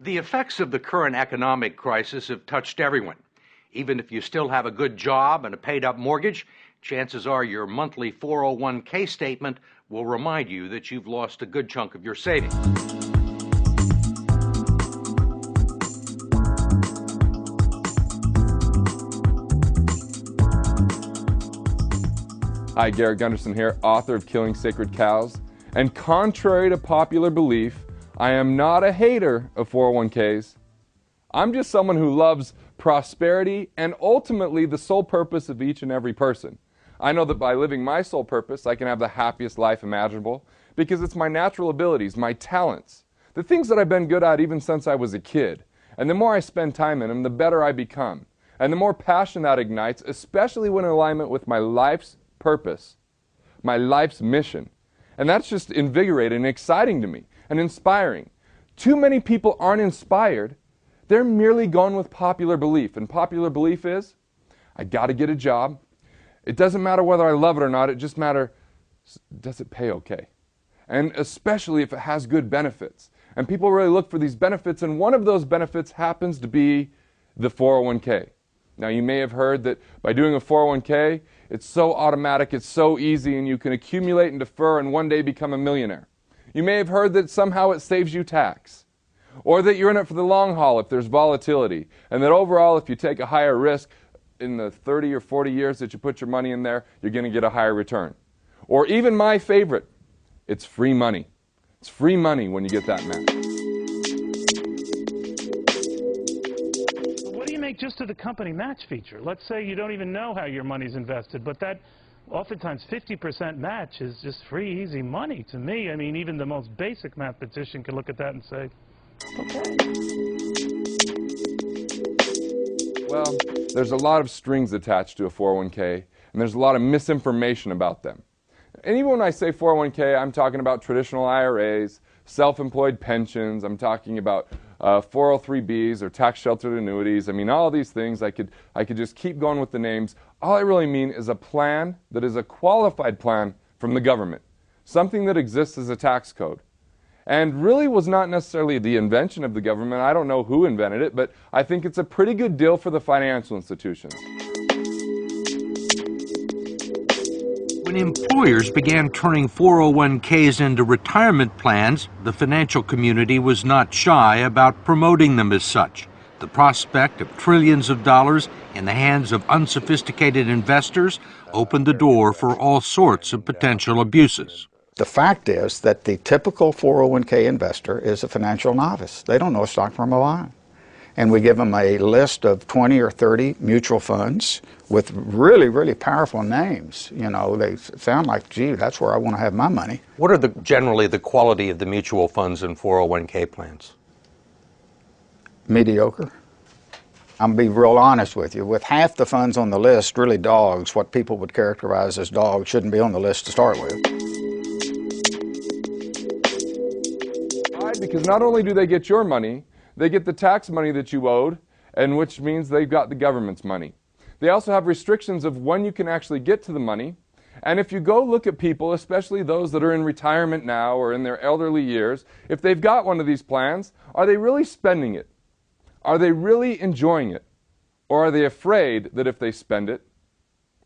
The effects of the current economic crisis have touched everyone. Even if you still have a good job and a paid-up mortgage, chances are your monthly 401k statement will remind you that you've lost a good chunk of your savings. Hi, Garrett Gunderson here, author of Killing Sacred Cows. And contrary to popular belief, I am not a hater of 401ks. I'm just someone who loves prosperity and ultimately the sole purpose of each and every person. I know that by living my sole purpose, I can have the happiest life imaginable because it's my natural abilities, my talents, the things that I've been good at even since I was a kid. And the more I spend time in them, the better I become. And the more passion that ignites, especially when in alignment with my life's purpose, my life's mission. And that's just invigorating and exciting to me and inspiring. Too many people aren't inspired. They're merely going with popular belief. And popular belief is, I got to get a job. It doesn't matter whether I love it or not. It just matters, does it pay okay? And especially if it has good benefits. And people really look for these benefits, and one of those benefits happens to be the 401k. Now, you may have heard that by doing a 401k, it's so automatic, it's so easy, and you can accumulate and defer and one day become a millionaire. You may have heard that somehow it saves you tax, or that you're in it for the long haul if there's volatility, and that overall if you take a higher risk in the 30 or 40 years that you put your money in there, you're going to get a higher return. Or even my favorite, it's free money. It's free money when you get that match. What do you make just of the company match feature? Let's say you don't even know how your money's invested, but that oftentimes 50% match is just free, easy money to me. I mean, even the most basic mathematician can look at that and say, okay. Well, there's a lot of strings attached to a 401k, and there's a lot of misinformation about them. And even when I say 401k, I'm talking about traditional IRAs, self-employed pensions, I'm talking about 403bs or tax-sheltered annuities. I mean, all these things, I could just keep going with the names. All I really mean is a plan that is a qualified plan from the government, something that exists as a tax code. And really was not necessarily the invention of the government. I don't know who invented it, but I think it's a pretty good deal for the financial institutions. When employers began turning 401ks into retirement plans, the financial community was not shy about promoting them as such. The prospect of trillions of dollars in the hands of unsophisticated investors opened the door for all sorts of potential abuses. The fact is that the typical 401k investor is a financial novice. They don't know a stock from a bond. And we give them a list of 20 or 30 mutual funds with really, really powerful names. You know, they sound like, gee, that's where I want to have my money. What are generally the quality of the mutual funds and 401k plans? Mediocre. I'm going to be real honest with you. With half the funds on the list, really dogs, what people would characterize as dogs, shouldn't be on the list to start with. Because not only do they get your money, they get the tax money that you owed, and which means they've got the government's money. They also have restrictions of when you can actually get to the money. And if you go look at people, especially those that are in retirement now or in their elderly years, if they've got one of these plans, are they really spending it? Are they really enjoying it? Or are they afraid that if they spend it,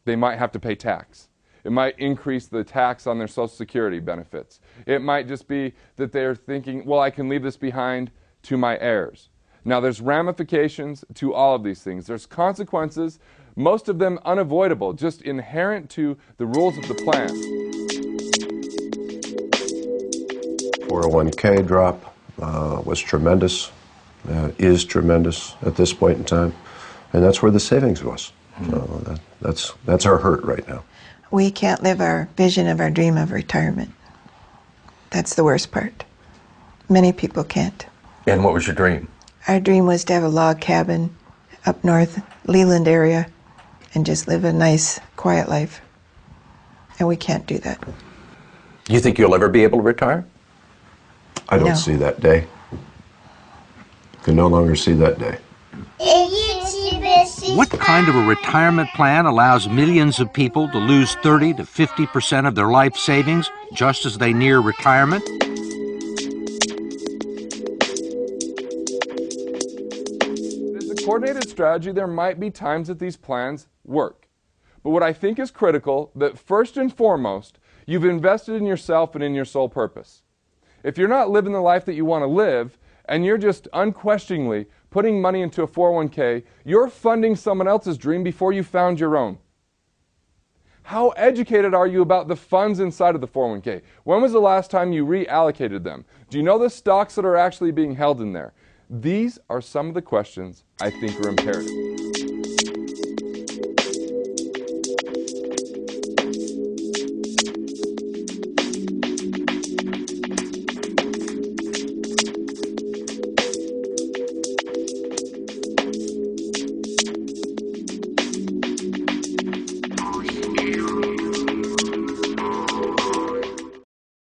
they might have to pay tax? It might increase the tax on their Social Security benefits. It might just be that they're thinking, well, I can leave this behind to my heirs. Now, there's ramifications to all of these things. There's consequences, most of them unavoidable, just inherent to the rules of the plan. 401k drop was tremendous, is tremendous at this point in time, and that's where the savings was. So that's our hurt right now. We can't live our vision of our dream of retirement. That's the worst part. Many people can't. And what was your dream? Our dream was to have a log cabin up north, Leland area, and just live a nice, quiet life. And we can't do that. Do you think you'll ever be able to retire? I don't see that day. Can no longer see that day. What kind of a retirement plan allows millions of people to lose 30 to 50% of their life savings just as they near retirement? coordinated strategy, there might be times that these plans work. But what I think is critical, that first and foremost, you've invested in yourself and in your sole purpose. If you're not living the life that you want to live, and you're just unquestioningly putting money into a 401k, you're funding someone else's dream before you found your own. How educated are you about the funds inside of the 401k? When was the last time you reallocated them? Do you know the stocks that are actually being held in there? These are some of the questions I think are imperative.